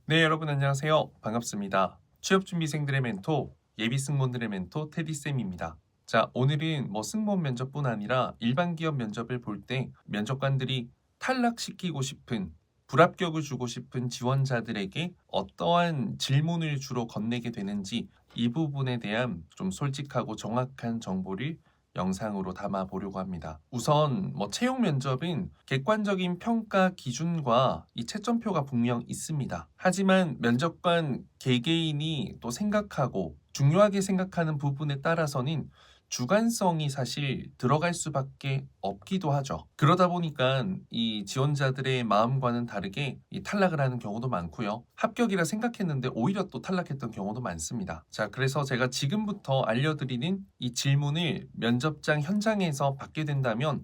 네, 여러분 안녕하세요. 반갑습니다. 취업준비생들의 멘토, 예비승무원들의 멘토 테디쌤입니다. 자, 오늘은 승무원 면접뿐 아니라 일반 기업 면접을 볼 때 면접관들이 탈락시키고 싶은, 불합격을 주고 싶은 지원자들에게 어떠한 질문을 주로 건네게 되는지 이 부분에 대한 좀 솔직하고 정확한 정보를 영상으로 담아 보려고 합니다. 우선 채용 면접은 객관적인 평가 기준과 이 채점표가 분명 있습니다. 하지만 면접관 개개인이 또 생각하고 중요하게 생각하는 부분에 따라서는 주관성이 사실 들어갈 수밖에 없기도 하죠. 그러다 보니까 이 지원자들의 마음과는 다르게 이 탈락을 하는 경우도 많고요. 합격이라 생각했는데 오히려 또 탈락했던 경우도 많습니다. 자, 그래서 제가 지금부터 알려드리는 이 질문을 면접장 현장에서 받게 된다면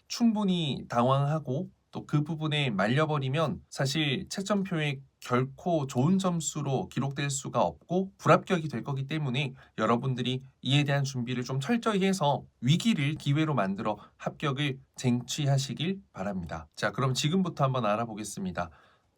충분히 당황하고 또 그 부분에 말려버리면 사실 채점표에 결코 좋은 점수로 기록될 수가 없고 불합격이 될 거기 때문에 여러분들이 이에 대한 준비를 좀 철저히 해서 위기를 기회로 만들어 합격을 쟁취하시길 바랍니다. 자, 그럼 지금부터 한번 알아보겠습니다.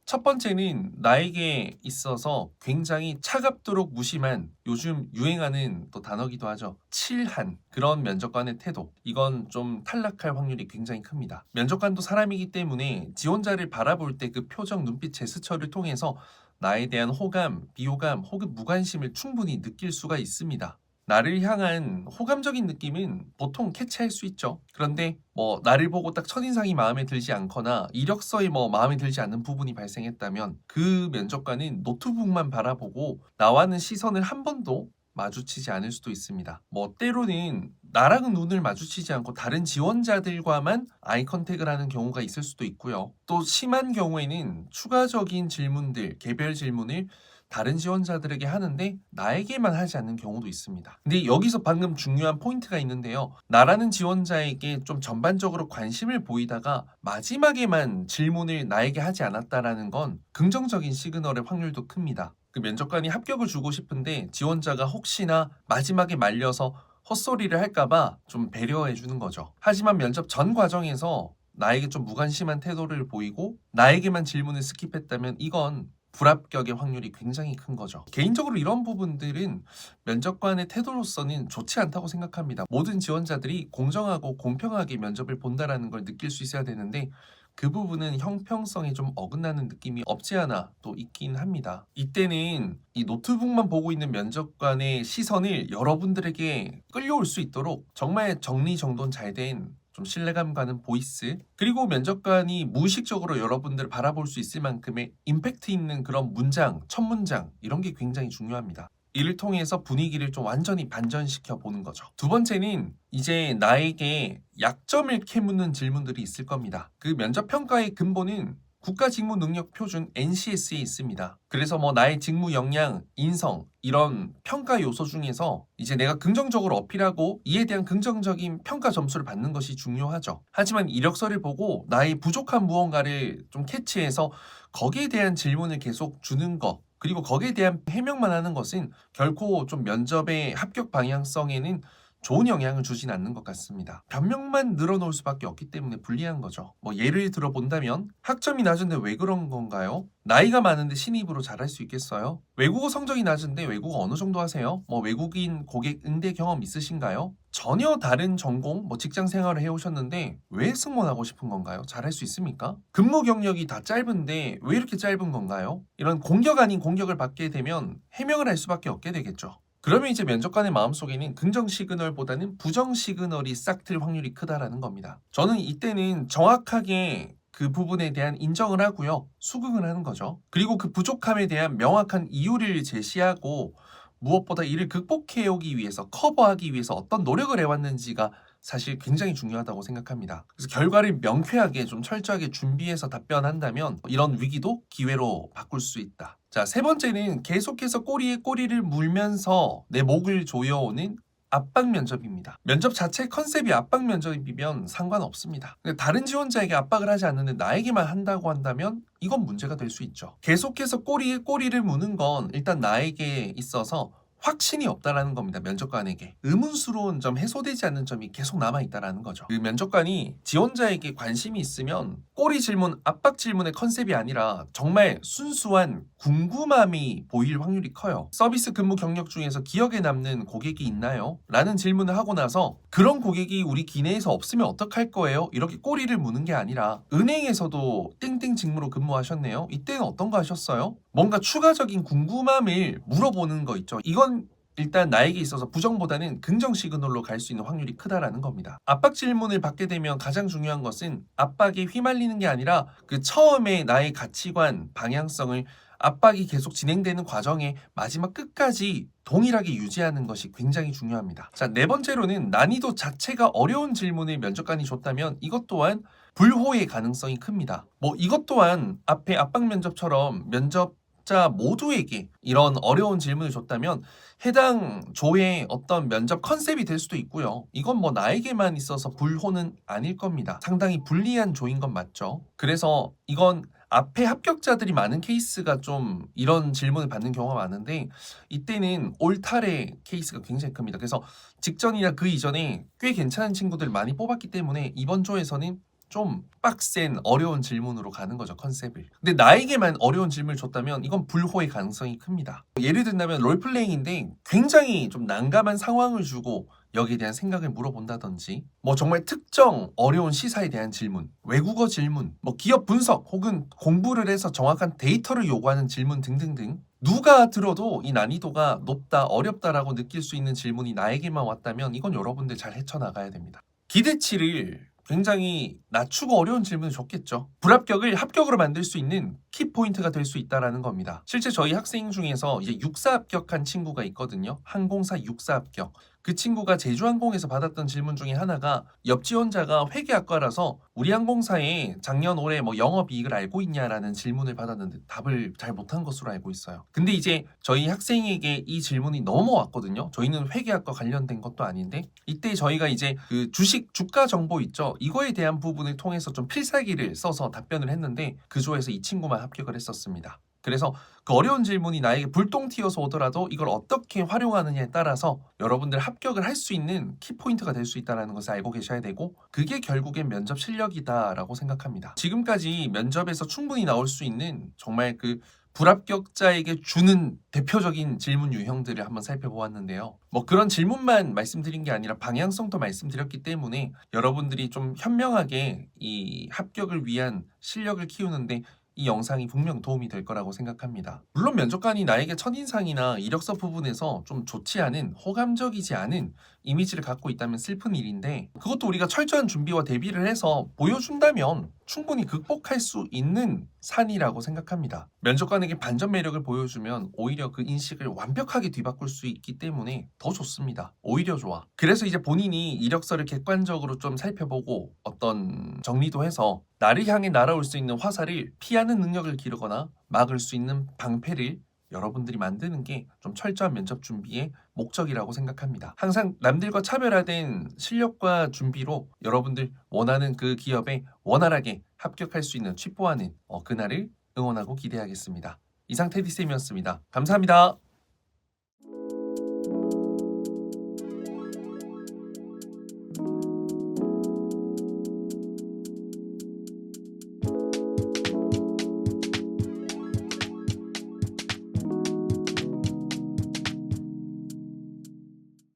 첫 번째는 나에게 있어서 굉장히 차갑도록 무심한, 요즘 유행하는 또 단어기도 하죠. 칠한 그런 면접관의 태도. 이건 좀 탈락할 확률이 굉장히 큽니다. 면접관도 사람이기 때문에 지원자를 바라볼 때 그 표정, 눈빛, 제스처를 통해서 나에 대한 호감, 비호감 혹은 무관심을 충분히 느낄 수가 있습니다. 나를 향한 호감적인 느낌은 보통 캐치할 수 있죠. 그런데 나를 보고 딱 첫인상이 마음에 들지 않거나 이력서에 마음에 들지 않는 부분이 발생했다면 그 면접관은 노트북만 바라보고 나와는 시선을 한 번도 마주치지 않을 수도 있습니다. 때로는 나랑은 눈을 마주치지 않고 다른 지원자들과만 아이 컨택을 하는 경우가 있을 수도 있고요. 또 심한 경우에는 추가적인 질문들, 개별 질문을 다른 지원자들에게 하는데 나에게만 하지 않는 경우도 있습니다. 근데 여기서 방금 중요한 포인트가 있는데요. 나라는 지원자에게 좀 전반적으로 관심을 보이다가 마지막에만 질문을 나에게 하지 않았다라는 건 긍정적인 시그널의 확률도 큽니다. 그 면접관이 합격을 주고 싶은데 지원자가 혹시나 마지막에 말려서 헛소리를 할까봐 좀 배려해 주는 거죠. 하지만 면접 전 과정에서 나에게 좀 무관심한 태도를 보이고 나에게만 질문을 스킵했다면 이건 불합격의 확률이 굉장히 큰 거죠. 개인적으로 이런 부분들은 면접관의 태도로서는 좋지 않다고 생각합니다. 모든 지원자들이 공정하고 공평하게 면접을 본다라는 걸 느낄 수 있어야 되는데 그 부분은 형평성이 좀 어긋나는 느낌이 없지 않아 또 있긴 합니다. 이때는 이 노트북만 보고 있는 면접관의 시선을 여러분들에게 끌려올 수 있도록 정말 정리정돈 잘 된 좀 신뢰감 가는 보이스, 그리고 면접관이 무의식적으로 여러분들을 바라볼 수 있을 만큼의 임팩트 있는 그런 문장, 첫 문장 이런 게 굉장히 중요합니다. 이를 통해서 분위기를 좀 완전히 반전시켜 보는 거죠. 두 번째는 이제 나에게 약점을 캐묻는 질문들이 있을 겁니다. 그 면접 평가의 근본은 국가직무능력표준 NCS에 있습니다. 그래서 나의 직무 역량, 인성 이런 평가 요소 중에서 이제 내가 긍정적으로 어필하고 이에 대한 긍정적인 평가 점수를 받는 것이 중요하죠. 하지만 이력서를 보고 나의 부족한 무언가를 좀 캐치해서 거기에 대한 질문을 계속 주는 것, 그리고 거기에 대한 해명만 하는 것은 결코 좀 면접의 합격 방향성에는 좋은 영향을 주진 않는 것 같습니다. 변명만 늘어놓을 수밖에 없기 때문에 불리한 거죠. 예를 들어 본다면 학점이 낮은데 왜 그런 건가요? 나이가 많은데 신입으로 잘할 수 있겠어요? 외국어 성적이 낮은데 외국어 어느 정도 하세요? 외국인 고객 응대 경험 있으신가요? 전혀 다른 전공, 직장 생활을 해오셨는데 왜 승무원하고 싶은 건가요? 잘할 수 있습니까? 근무 경력이 다 짧은데 왜 이렇게 짧은 건가요? 이런 공격 아닌 공격을 받게 되면 해명을 할 수밖에 없게 되겠죠. 그러면 이제 면접관의 마음속에는 긍정 시그널보다는 부정 시그널이 싹 틀 확률이 크다라는 겁니다. 저는 이때는 정확하게 그 부분에 대한 인정을 하고요. 수긍을 하는 거죠. 그리고 그 부족함에 대한 명확한 이유를 제시하고 무엇보다 이를 극복해 오기 위해서, 커버하기 위해서 어떤 노력을 해왔는지가 사실 굉장히 중요하다고 생각합니다. 그래서 결과를 명쾌하게 좀 철저하게 준비해서 답변한다면 이런 위기도 기회로 바꿀 수 있다. 자, 세 번째는 계속해서 꼬리에 꼬리를 물면서 내 목을 조여오는 압박 면접입니다. 면접 자체 컨셉이 압박 면접이면 상관없습니다. 근데 다른 지원자에게 압박을 하지 않는데 나에게만 한다고 한다면 이건 문제가 될 수 있죠. 계속해서 꼬리에 꼬리를 무는 건 일단 나에게 있어서 확신이 없다라는 겁니다. 면접관에게. 의문스러운 점, 해소되지 않는 점이 계속 남아있다라는 거죠. 그 면접관이 지원자에게 관심이 있으면 꼬리 질문, 압박 질문의 컨셉이 아니라 정말 순수한 궁금함이 보일 확률이 커요. 서비스 근무 경력 중에서 기억에 남는 고객이 있나요? 라는 질문을 하고 나서 그런 고객이 우리 기내에서 없으면 어떡할 거예요? 이렇게 꼬리를 무는 게 아니라 은행에서도 땡땡 직무로 근무하셨네요. 이때는 어떤 거 하셨어요? 뭔가 추가적인 궁금함을 물어보는 거 있죠. 이건 일단 나에게 있어서 부정보다는 긍정 시그널로 갈 수 있는 확률이 크다라는 겁니다. 압박 질문을 받게 되면 가장 중요한 것은 압박에 휘말리는 게 아니라 그 처음에 나의 가치관, 방향성을 압박이 계속 진행되는 과정에 마지막 끝까지 동일하게 유지하는 것이 굉장히 중요합니다. 자, 네 번째로는 난이도 자체가 어려운 질문을 면접관이 줬다면 이것 또한 불호의 가능성이 큽니다. 이것 또한 앞에 압박 면접처럼 면접자 모두에게 이런 어려운 질문을 줬다면 해당 조의 어떤 면접 컨셉이 될 수도 있고요. 이건 나에게만 있어서 불호는 아닐 겁니다. 상당히 불리한 조인 건 맞죠. 그래서 이건 앞에 합격자들이 많은 케이스가 좀 이런 질문을 받는 경우가 많은데 이때는 올탈의 케이스가 굉장히 큽니다. 그래서 직전이나 그 이전에 꽤 괜찮은 친구들을 많이 뽑았기 때문에 이번 조에서는 좀 빡센 어려운 질문으로 가는 거죠, 컨셉을. 근데 나에게만 어려운 질문을 줬다면 이건 불호의 가능성이 큽니다. 예를 든다면 롤플레잉인데 굉장히 좀 난감한 상황을 주고 여기에 대한 생각을 물어본다든지 정말 특정 어려운 시사에 대한 질문, 외국어 질문, 기업 분석 혹은 공부를 해서 정확한 데이터를 요구하는 질문 등등등 누가 들어도 이 난이도가 높다, 어렵다라고 느낄 수 있는 질문이 나에게만 왔다면 이건 여러분들 잘 헤쳐나가야 됩니다. 기대치를 굉장히 낮추고 어려운 질문을 줬겠죠. 불합격을 합격으로 만들 수 있는 키포인트가 될 수 있다는 겁니다. 실제 저희 학생 중에서 이제 육사 합격한 친구가 있거든요. 항공사 육사 합격. 그 친구가 제주항공에서 받았던 질문 중에 하나가 옆 지원자가 회계학과라서 우리 항공사에 작년 올해 영업이익을 알고 있냐라는 질문을 받았는데 답을 잘 못한 것으로 알고 있어요. 근데 이제 저희 학생에게 이 질문이 넘어왔거든요. 저희는 회계학과 관련된 것도 아닌데 이때 저희가 이제 그 주식 주가 정보 있죠. 이거에 대한 부분을 통해서 좀 필살기를 써서 답변을 했는데 그 조에서 이 친구만 합격을 했었습니다. 그래서 그 어려운 질문이 나에게 불똥 튀어서 오더라도 이걸 어떻게 활용하느냐에 따라서 여러분들 합격을 할 수 있는 키포인트가 될 수 있다는 것을 알고 계셔야 되고 그게 결국엔 면접 실력이다라고 생각합니다. 지금까지 면접에서 충분히 나올 수 있는 정말 그 불합격자에게 주는 대표적인 질문 유형들을 한번 살펴보았는데요. 그런 질문만 말씀드린 게 아니라 방향성도 말씀드렸기 때문에 여러분들이 좀 현명하게 이 합격을 위한 실력을 키우는데 이 영상이 분명 도움이 될 거라고 생각합니다. 물론 면접관이 나에게 첫인상이나 이력서 부분에서 좀 좋지 않은, 호감적이지 않은 이미지를 갖고 있다면 슬픈 일인데 그것도 우리가 철저한 준비와 대비를 해서 보여준다면 충분히 극복할 수 있는 산이라고 생각합니다. 면접관에게 반전 매력을 보여주면 오히려 그 인식을 완벽하게 뒤바꿀 수 있기 때문에 더 좋습니다. 오히려 좋아. 그래서 이제 본인이 이력서를 객관적으로 좀 살펴보고 어떤 정리도 해서 나를 향해 날아올 수 있는 화살을 피하는 능력을 기르거나 막을 수 있는 방패를 여러분들이 만드는 게 좀 철저한 면접 준비의 목적이라고 생각합니다. 항상 남들과 차별화된 실력과 준비로 여러분들 원하는 그 기업에 원활하게 합격할 수 있는 취뽀하는 그날을 응원하고 기대하겠습니다. 이상 테디쌤이었습니다. 감사합니다.